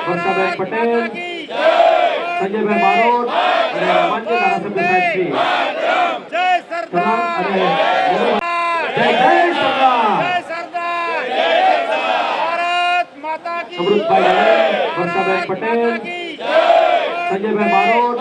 વર્ષાબેન પટેલ, સંજયભાઈ બારોટ અને માન્ય ધારાસભ્ય સાહેબ શ્રી વર્ષાબેન પટેલ, સંજયભાઈ બારોટ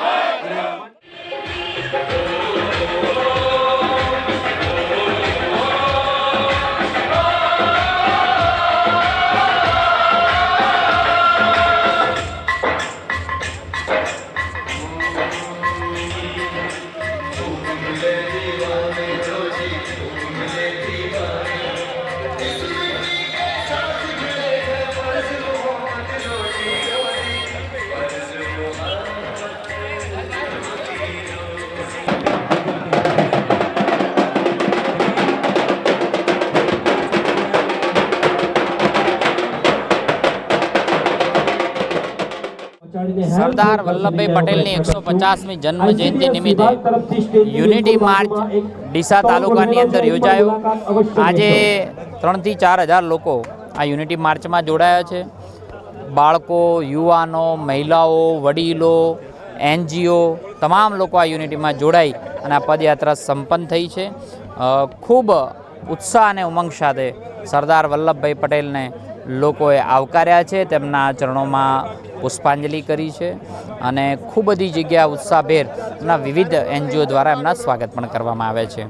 સરદાર વલ્લભભાઈ પટેલની 150મી જન્મ જયંતિ નિમિત્તે યુનિટી માર્ચ ડીસા તાલુકાની અંદર યોજાયો। આજે 3 થી 4 હજાર લોકો આ યુનિટી માર્ચમાં જોડાયા છે। બાળકો, યુવાનો, મહિલાઓ, વડીલો, NGO તમામ લોકો આ યુનિટીમાં જોડાઈ અને આ પદયાત્રા સંપન્ન થઈ છે। ખૂબ ઉત્સાહ અને ઉમંગ સાથે સરદાર વલ્લભભાઈ પટેલને લોકોએ આવકાર્યા છે, તેમના ચરણોમાં પુષ્પાંજલિ કરી છે અને ખૂબ બધી જગ્યા ઉત્સાહભેર એમના વિવિધ NGO દ્વારા એમના સ્વાગત પણ કરવામાં આવે છે।